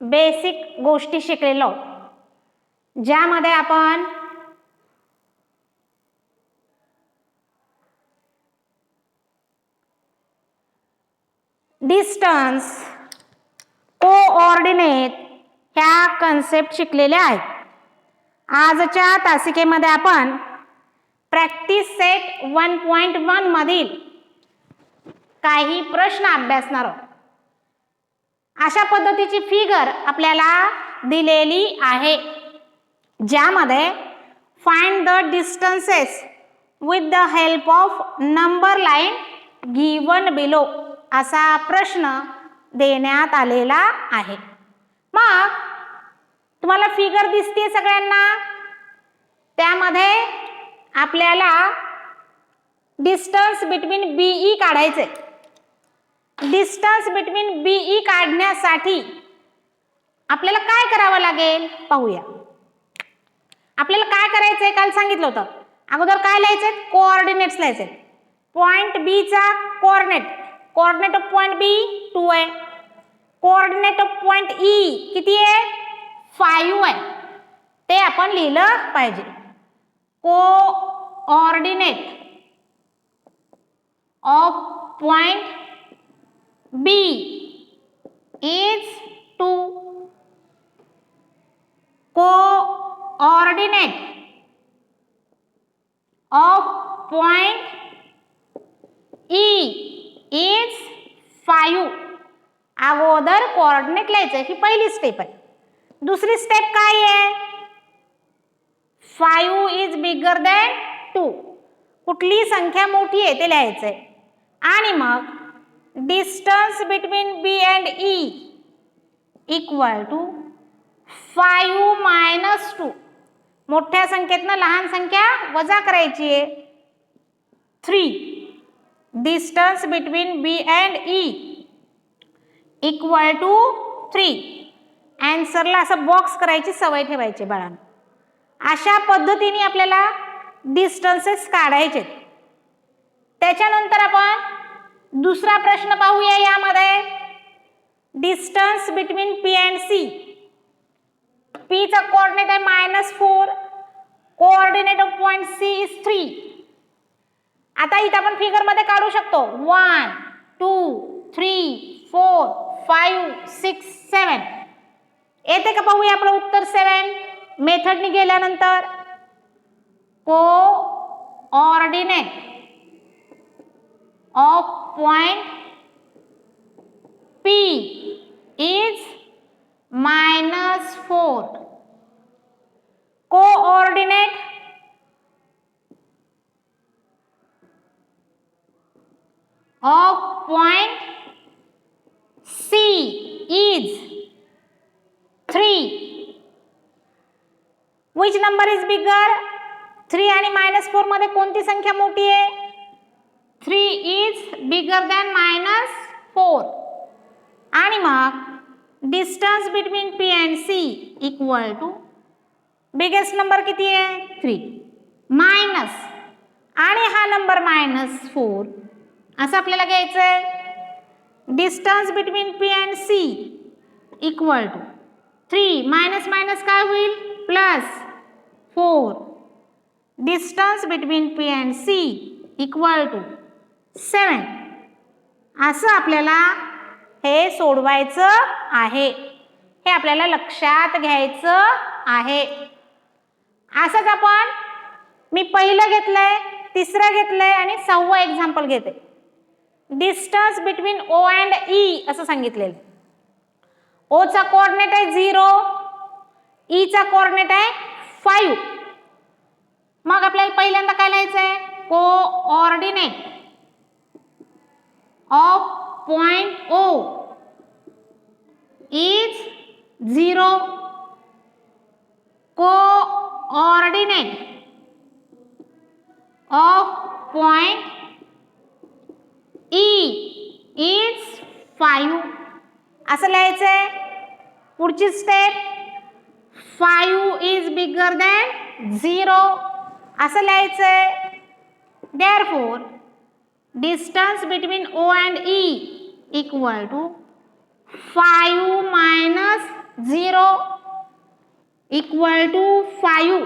Basic गोष्टी शिकलेलो, ज्यामध्ये आपण डिस्टन्स, कोऑर्डिनेट ह्या कन्सेप्ट शिकलेल्या आहेत. आजच्या तासिकेमध्ये आपण प्रॅक्टिस सेट 1.1 मधील काही प्रश्न अभ्यासणार आहोत. अशा पद्धतीची फिगर आपल्याला दिलेली आहे, ज्यामध्ये find the distances with the help of number line given below असा प्रश्न देण्यात आलेला आहे. मग तुम्हाला फिगर दिसते सगळ्यांना, त्यामध्ये आपल्याला डिस्टन्स बिटवीन बीई काढायचे. डिस्टन्स बिटवीन बीई काढण्यासाठी आपल्याला काय करावं लागेल पाहूया. आपल्याला काय करायचंय काल सांगितलं होतं. अगोदर काय लिहायचे, कोऑर्डिनेट्स लिहायचे. पॉइंट बी चा कोऑर्डिनेट ऑफ पॉइंट बी 2 आहे. कोऑर्डिनेट ऑफ पॉइंट ई किती आहे, 5 आहे. ते आपण लिहिलं पाहिजे. Coordinate of point B is 2. Coordinate of point E is 5. अगोदर कोऑर्डिनेट लिहायचं, ही पहिली स्टेप आहे. दुसरी स्टेप काय आहे, 5 इज बिगर दॅन 2. कुठली संख्या मोठी आहे ते लिहायचंय. आणि मग distance between B and E equal to 5 minus 2. मोठ्या संख्येतनं लहान संख्या वजा करायची आहे, 3. Distance between B and E equal to 3. आन्सरला असं बॉक्स करायची सवय ठेवायची बाळांनो. अशा पद्धतीने आपल्याला डिस्टन्सेस काढायचे. त्याच्यानंतर आपण दुसरा प्रश्न पाहूया. यामध्ये distance between P and C. P चा कोऑर्डिनेट आहे -4. Coordinate of point C is 3. आता इथं आपण फिगर मध्ये काढू शकतो. 1 2 3 4 5 6 7. येते का पाहूया आपलं उत्तर 7 मेथडनी गेल्यानंतर. Coordinate of point P is -4. Coordinate of point C is 3. Which number is bigger? 3 आणि -4 मध्ये कोणती संख्या मोठी आहे? 3 is bigger than -4. आणि मग distance between P and C equal to biggest number किती आहे, 3 मायनस आणि हा नंबर -4 असं आपल्याला घ्यायचं आहे. Distance between P and C equal to 3 minus minus काय होईल, +4. Distance between P and C equal to 7. असं आपल्याला हे सोडवायचं आहे. हे आपल्याला लक्षात घ्यायचं आहे. असंच आपण मी पहिलं घेतलंय, तिसरं घेतलंय आणि 6वं एक्झाम्पल घेते. Distance between O and E असं सांगितलेलं. O चा कोऑर्डिनेट आहे 0, E चा कोऑर्डिनेट आहे 5. मग आपल्याला पहिल्यांदा काय लिहायचं आहे, coordinate of point O is 0. Coordinate of point E is 5. असं लिहायचं आहे. पुढची स्टेप 5 is bigger than 0 असं लिहायचं आहे. Therefore distance between O and E equal to 5 minus 0 equal to 5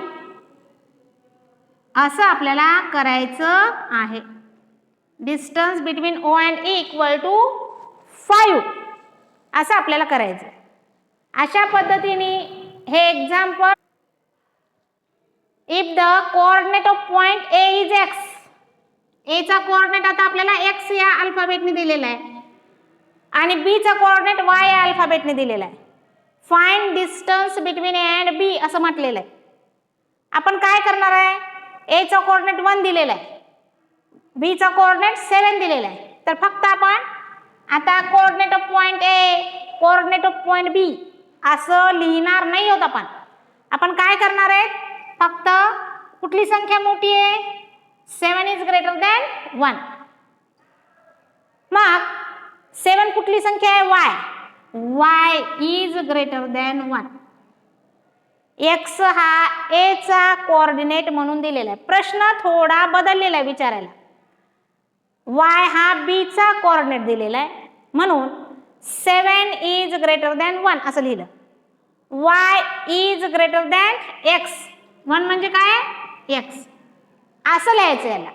असं आपल्याला करायचं आहे. Distance between O and E equal to 5 असं आपल्याला करायचं. अशा पद्धतीने हे example, if the coordinate of point A is x, A चा कोऑर्डिनेट आता आपल्याला x या अल्फाबेटने दिलेला आहे आणि B चा कोऑर्डिनेट y या अल्फाबेटने दिलेला आहे. Find distance between A and B असं म्हटलेलं आहे. आपण काय करणार आहे, A चा कोऑर्डिनेट 1 दिलेला आहे, B चा कोऑर्डिनेट 7 दिलेला आहे. तर फक्त आपण आता coordinate of point A, coordinate of point B असं लिहिणार नाही आहोत. आपण काय करणार आहे, फक्त कुठली संख्या मोठी आहे, 7 इज ग्रेटर दॅन 1. मग 7 कुठली संख्या आहे, y is greater than 1. x हा A चा कोऑर्डिनेट म्हणून दिलेला आहे. प्रश्न थोडा बदललेला आहे विचारायला. y हा B चा कोऑर्डिनेट दिलेला आहे म्हणून 7 इज ग्रेटर दॅन 1 असं लिहिलं. y is greater than x, 1 म्हणजे काय, x असं लिहायचं याला.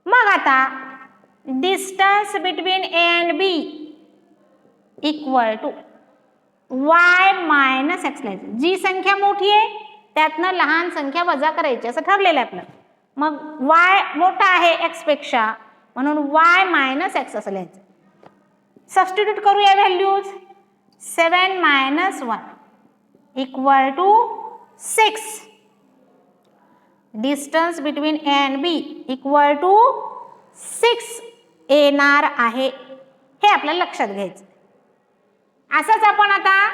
मग आता distance between A and B equal to y minus x लिहायचं. जी संख्या मोठी आहे त्यातनं लहान संख्या वजा करायची असं ठरलेलं आहे आपलं. मग y मोठा आहे x पेक्षा म्हणून y मायनस x असं लिहायचं. सबस्टिट्यूट करूया values. 7 minus 1 equal to 6. Distance between A and B equal to 6 येणार आहे, हे आपल्याला लक्षात घ्यायचं. असंच आपण आता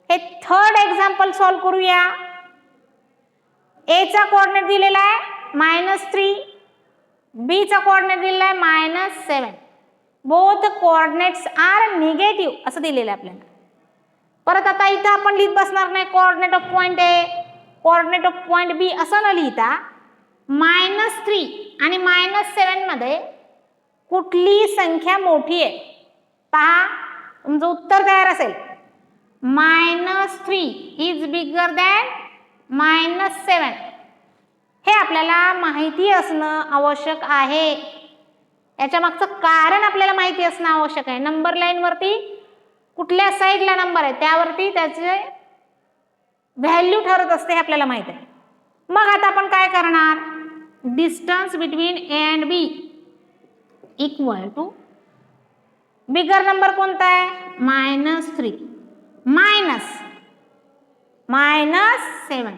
हे थर्ड एक्झाम्पल सॉल्व करूया. A चा कोऑर्डिनेट दिलेला आहे -3, B चा कोऑर्डिनेट दिलेला आहे -7. बोथ कोऑर्डिनेट्स आर निगेटिव्ह असं दिलेलं आहे आपल्याला. परत आता इथं आपण लिहित बसणार नाही coordinate of point A, coordinate of point B असं न लिहिता -3 आणि -7 मध्ये कुठली संख्या मोठी आहे पहा. तुमचं उत्तर तयार असेल, -3 इज बिगर दॅन -7. हे आपल्याला माहिती असणं आवश्यक आहे. याच्या मागचं कारण आपल्याला माहिती असणं आवश्यक आहे. नंबर लाईन वरती कुठल्या साईडला नंबर आहे त्यावरती त्याचे व्हॅल्यू ठरत असते हे आपल्याला माहित आहे. मग आता आपण काय करणार, distance between A and B equal to bigger number कोणता आहे, -3 -7.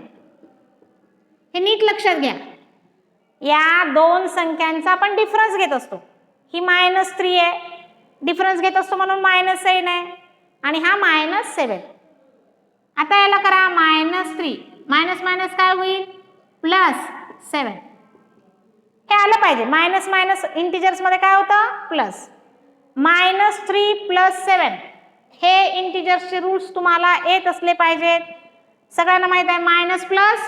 हे नीट लक्षात घ्या. या दोन संख्यांचा आपण डिफरन्स घेत असतो. ही -3 आहे, डिफरन्स घेत असतो म्हणून -7 आहे आणि हा -7. आता याला करा -3 मायनस मायनस काय होईल, +7. हे आलं पाहिजे. मायनस मायनस इंटिजर्स मध्ये काय होतं, प्लस. -3 + 7 हे इंटिजर्सचे रूल्स तुम्हाला येत असले पाहिजेत. सगळ्यांना माहित आहे मायनस प्लस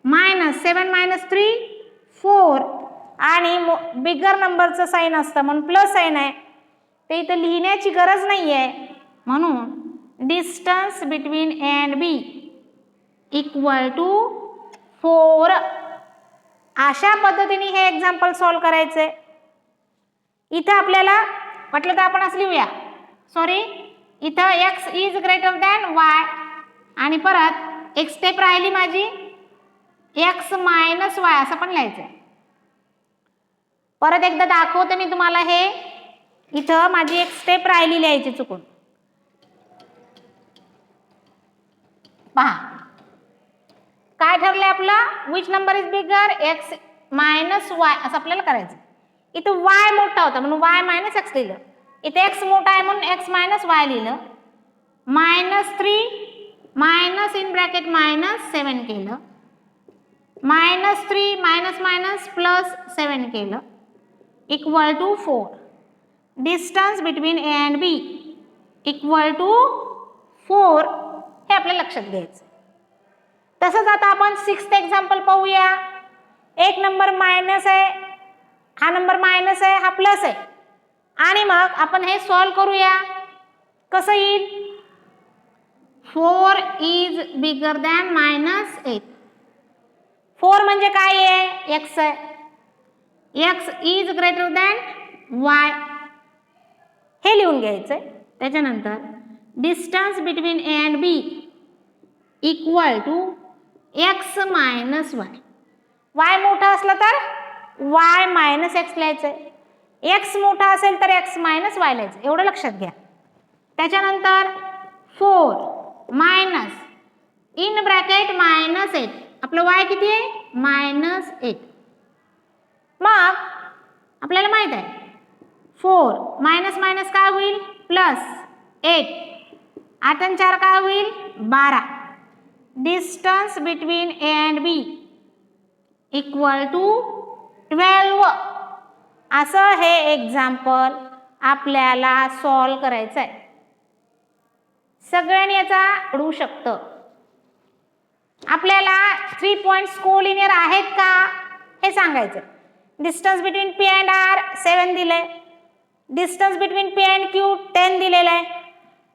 मायनस, 7 - 3 4 आणि बिगर नंबरचं साइन असतं म्हणून प्लस साइन आहे. ते इथं लिहिण्याची गरज नाही आहे. म्हणून distance between A and B equal to 4. अशा पद्धतीने हे एक्झाम्पल सॉल्व करायचंय. इथं आपल्याला म्हटलं तर आपण असं लिहूया, सॉरी इथं x is greater than y आणि परत एक स्टेप राहिली माझी x - y असं पण लिहायचंय. परत एकदा दाखवते मी तुम्हाला. हे इथं माझी एक स्टेप राहिली लिहायची चुकून. पहा काय ठरलंय आपलं, which number is bigger, x - y असं आपल्याला करायचं. इथं y मोठा होता म्हणून y - x लिहिलं. इथे x मोठा आहे म्हणून x - y लिहिलं. -3 मायनस इन ब्रॅकेट -7 केलं. -3 मायनस मायनस +7 केलं equal to 4. Distance between A and B equal to 4 हे आपल्याला लक्षात घ्यायचं. तसंच आता आपण 6th एक्झाम्पल पाहूया. एक नंबर मायनस आहे, हा नंबर मायनस आहे, हा प्लस आहे आणि मग आपण हे सॉल्व करूया. कसं येईल, 4 इज बिगर दॅन -8. 4 म्हणजे काय आहे? एक्स आहे. X is greater than y, हे लिहून घ्यायचंय. त्याच्यानंतर distance between A and B equal to x minus y. Y मोठा असला तर वाय मायनस एक्स लिहायचंय, एक्स मोठा असेल तर एक्स मायनस वाय लिहायचं, एवढं लक्षात घ्या. त्याच्यानंतर 4 मायनस इन ब्रॅकेट -8, आपलं वाय किती आहे? -8. मग आपल्याला माहित आहे 4 मायनस मायनस काय होईल? +8. 8 आणि 4 काय होईल? 12. Distance between A and B equal to 12. असं हे एक्झाम्पल आपल्याला सॉल्व करायचं आहे. सगळ्यांनी याचा कळू शकतं. आपल्याला 3 पॉइंट्स कोलिनियर आहेत का हे सांगायचं. Distance between P and R 7 दिलंय, distance between P and Q 10 दिलेलं आहे,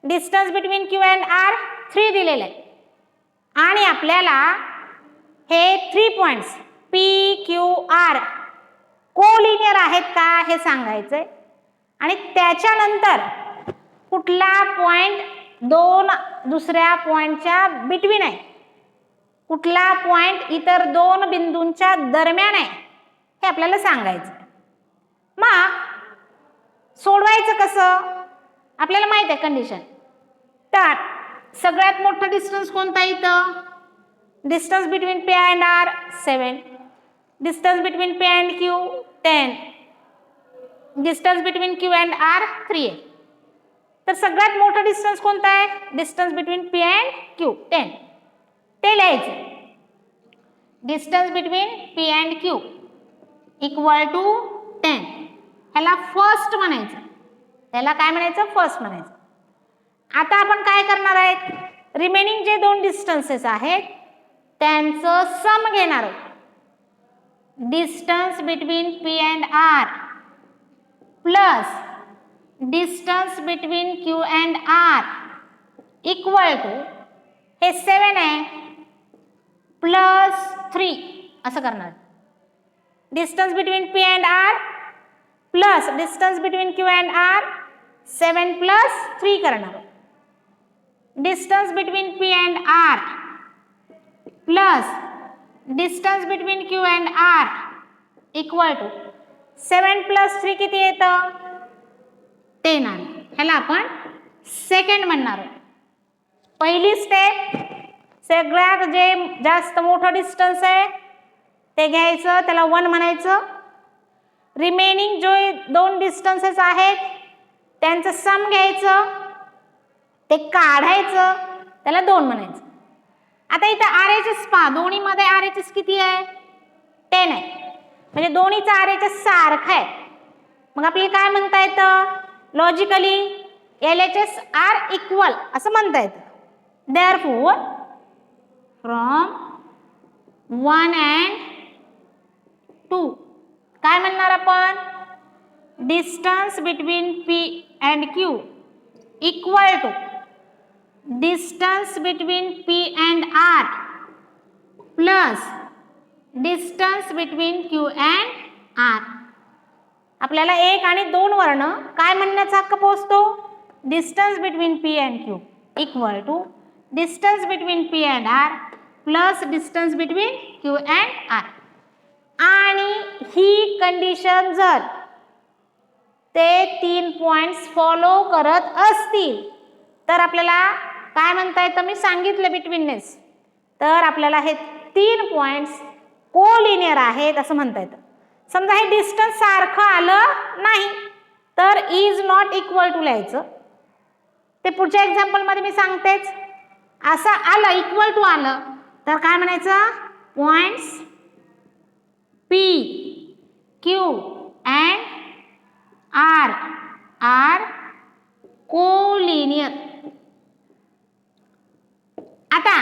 distance between Q and R 3 दिलेलं आहे. आणि आपल्याला हे 3 points P Q R collinear आहेत का हे सांगायचंय. आणि त्याच्यानंतर कुठला पॉइंट दोन दुसऱ्या पॉइंटच्या बिटवीन आहे, कुठला पॉइंट इतर दोन बिंदूंच्या दरम्यान आहे, हे आपल्याला सांगायचं. मग सोडवायचं कसं? आपल्याला माहित आहे कंडिशन. तर सगळ्यात मोठा डिस्टन्स कोणता इथं? Distance between P and R 7, distance between P and Q 10, distance between Q and R 3 आहे. तर सगळ्यात मोठा डिस्टन्स कोणता आहे? Distance between P and Q 10, ते लिहायचं. Distance between P and Q equal to 10. ह्याला फर्स्ट म्हणायचं. त्याला काय म्हणायचं? फर्स्ट म्हणायचं. आता आपण काय करणार आहेत? रिमेनिंग जे दोन डिस्टन्सेस आहेत त्यांचं सम घेणार आहोत. Distance between P and R plus distance between Q and R equal to, हे 7 आहे +3 असं करणार. Distance between P and R plus distance between Q and R 7 + 3 करणार. Distance between P and R plus distance between Q and R equal to 7 + 3 किती येतं? 10 आलं. ह्याला आपण सेकंड म्हणणार आहोत. पहिली स्टेप, सगळ्यात जे जास्त मोठं डिस्टन्स आहे ते घ्यायचं, त्याला 1 म्हणायचं. रिमेनिंग जो दोन डिस्टन्सेस आहेत त्यांचं सम घ्यायचं, ते काढायचं, त्याला 2 म्हणायचं. आता इथं RHS पहा, दोन्हीमध्ये RHS किती आहे? 10 आहे. म्हणजे दोन्हीचा RHS सारखा आहे. मग आपल्याला काय म्हणता येतं? लॉजिकली LHS आर इक्वल असं म्हणता येतं. देअरफॉर फ्रॉम 1 and 2 काय म्हणणार आपण? Distance between P and Q equal to distance between P and R plus distance between Q and R. आपल्याला 1 आणि 2 वर्ण काय म्हणण्याचा हक्क पोहोचतो? Distance between P and Q equal to distance between P and R plus distance between Q and R. आणि ही condition जर ते 3 पॉइंट्स फॉलो करत असतील तर आपल्याला काय म्हणता येतं? मी सांगितलं बिटवीननेस. तर आपल्याला हे 3 पॉइंट्स कोलिनियर आहेत असं म्हणता येतं. समजा हे डिस्टन्स सारखं आलं नाही तर इज नॉट इक्वल टू लिहायचं. ते पुढच्या एक्झाम्पलमध्ये मी सांगतेच. असं आलं इक्वल टू आलं तर काय म्हणायचं? Points P, Q and R are collinear. आता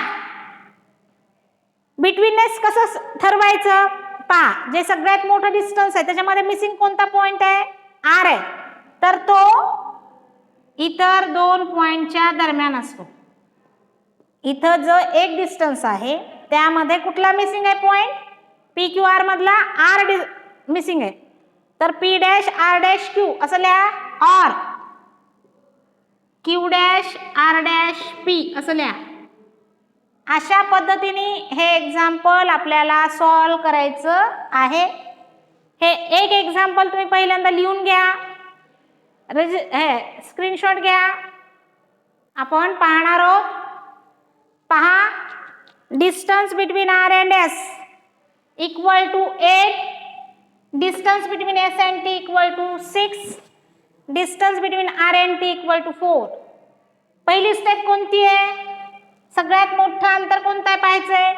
बिटवीननेस कसं ठरवायचं? पहा, जे सगळ्यात मोठं डिस्टन्स आहे त्याच्यामध्ये मिसिंग कोणता पॉइंट आहे? R आहे. तर तो इतर 2 पॉइंटच्या दरम्यान असतो. इथं जो एक डिस्टन्स आहे त्यामध्ये कुठला मिसिंग आहे पॉइंट, पी क्यू आर मधला आर मिसिंग आहे, तर P dash R dash Q असं लिहा, or Q dash R dash P असं लिहा. अशा पद्धतीने हे एक्झाम्पल आपल्याला सॉल्व करायचं आहे. हे एक एक्झाम्पल तुम्ही पहिल्यांदा लिहून घ्या, स्क्रीनशॉट घ्या. आपण पाहणार आहोत. पहा, distance between R and S equal to 8, distance between S and T equal to 6, distance between R and T equal to 4. पहिली स्टेप कोणती आहे? सगळ्यात मोठं अंतर कोणतं आहे पाहायचंय.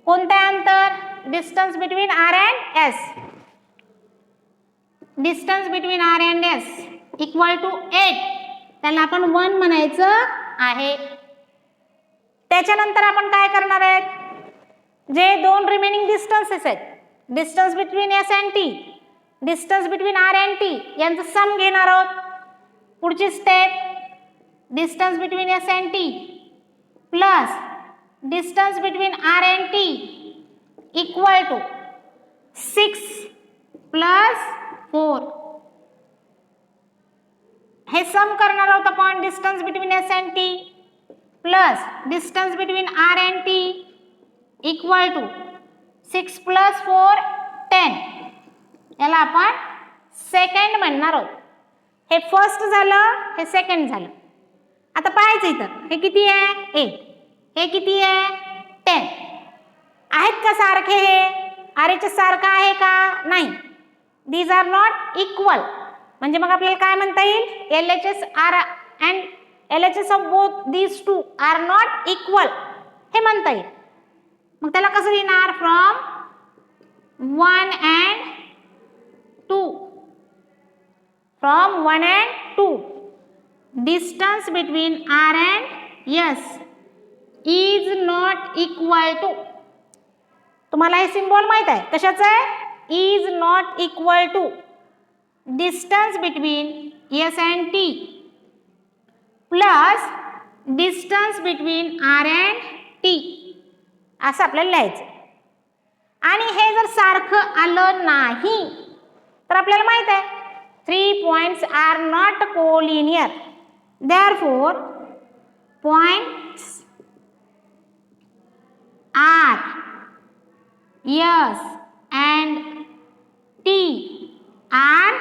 कोणतं अंतर? Distance between R and S. Distance between R and S equal to 8, त्याला आपण 1 म्हणायचं आहे. त्याच्यानंतर आपण काय करणार आहेत, जे दोन रिमेनिंग डिस्टन्सेस आहेत, distance between S and T, distance between R and T, यांचं सम घेणार आहोत. पुढची step, distance between S and T plus distance between R and T equal to 6 plus 4. हे सम करणार आहोत आपण. Distance between S and T plus distance between R and T equal to 6 plus 4 10. याला आपण second म्हणणार आहोत. हे first झालं, हे सेकंड झालं. आता पाहायचं इथं हे किती आहे 8, हे किती आहे 10. आहेत का सारखे? हे आरचे सारखं आहे का? नाही. These are not equal. म्हणजे मग आपल्याला काय म्हणता येईल, LHS are and LHS of both these two are not equal हे म्हणता येईल. मग त्याला कसं लिहिणार? From 1 and 2, from 1 and 2, distance between R and S is not equal to. तुम्हाला हे सिम्बॉल माहित आहे कशाचं आहे? Is not equal to distance between S and T plus distance between R and T असं आपल्याला लिहायचं. आणि हे जर सारखं आलं नाही तर आपल्याला माहित आहे 3 points are not collinear. Therefore points R, S and T are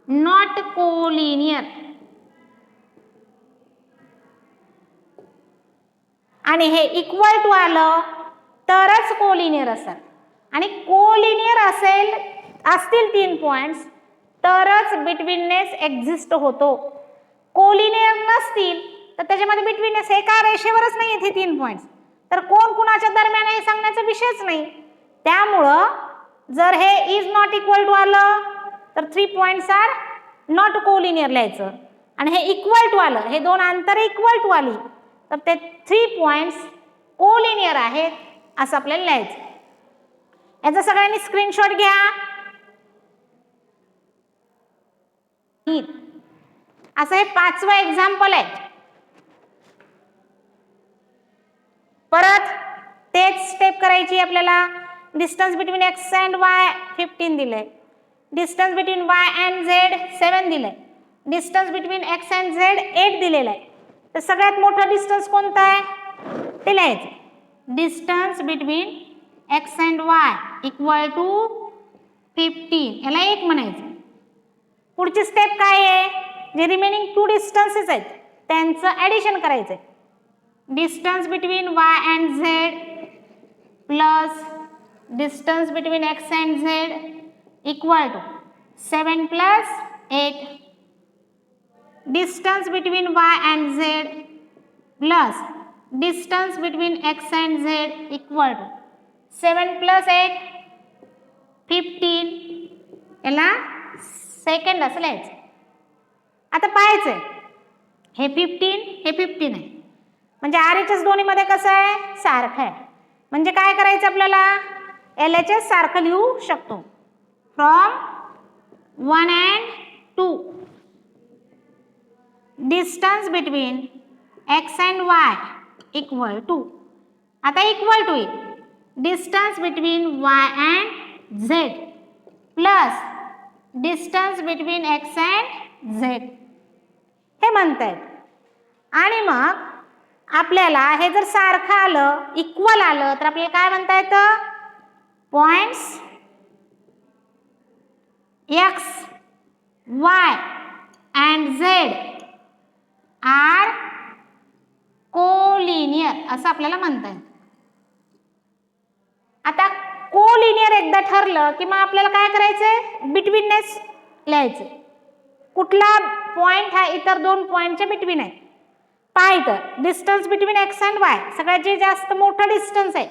not collinear. आणि हे इक्वल टू आलं तरच कोलिनियर असेल. आणि कोलिनियर असतील 3 पॉइंट्स तरच बिटवीननेस एक्झिस्ट होतो. कोलिनियर नसतील तर त्याच्यामध्ये बिटवीननेस हे का रेषेवरच नाही आहेत हे 3 पॉइंट्स, तर कोण कुणाच्या दरम्यान हे सांगण्याचा विषयच नाही. त्यामुळं जर हे इज नॉट इक्वल टू आलं तर 3 पॉइंट्स आर नॉट कोलिनियर लिहायचं. आणि हे इक्वल टू आलं, हे दोन अंतर इक्वल टू आली तर ते 3 पॉइंट्स कोलिनियर आहेत असं आपल्याला लिहायचं. याचा सगळ्यांनी स्क्रीनशॉट घ्या. असं हे 5वं एक्झाम्पल आहे. परत तेच स्टेप करायची आपल्याला. Distance between x and Y 15 दिलंय, distance between Y and Z 7 दिलंय, distance between x and Z 8 दिलेलं आहे. तर सगळ्यात मोठा डिस्टन्स कोणता आहे ते लिहायचं. Distance between x and Y equal to 15, याला 1 म्हणायचं. पुढची स्टेप काय आहे, जे रिमेनिंग 2 डिस्टन्सेस आहेत त्यांचं ॲडिशन करायचं आहे. Distance between Y and Z plus distance between x and z equal to 7 plus 8. Distance between Y and Z plus distance between x and z equal to 7 plus 8 15. याला second असं लिहायचं. आता पाहायचंय हे 15 हे 15 आहे म्हणजे RHS दोन्हीमध्ये कसं आहे सारखं आहे. म्हणजे काय करायचं आपल्याला LHS सारखं लिहू शकतो. From 1 and 2 distance between x and Y equal to, आता equal to distance between Y and Z plus distance between x and Z हे म्हणतायत. आणि मग आपल्याला हे जर सारखं आलं, इक्वल आलं, तर आपल्याला काय म्हणता येतं, points x y and z are collinear असं आपल्याला म्हणता येईल. आता कोलिनियर एकदा ठरलं की मग आपल्याला काय करायचंय, बिटवीननेस लिहायचं. कुठला पॉइंट हा इतर दोन पॉइंटच्या बिटवीन आहे. पाहायचं distance between x and Y, सगळ्यात जे जास्त मोठा डिस्टन्स आहे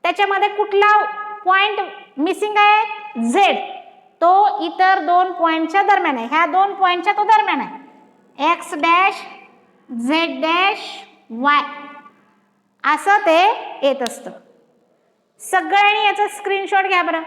त्याच्यामध्ये कुठला पॉइंट मिसिंग आहे, झेड, तो इतर दोन पॉइंटच्या दरम्यान आहे. ह्या दोन पॉइंटच्या तो दरम्यान आहे, x dash Z dash Y असं ते येत असतं. सगळ्यांनी याचा स्क्रीनशॉट घ्या बरं.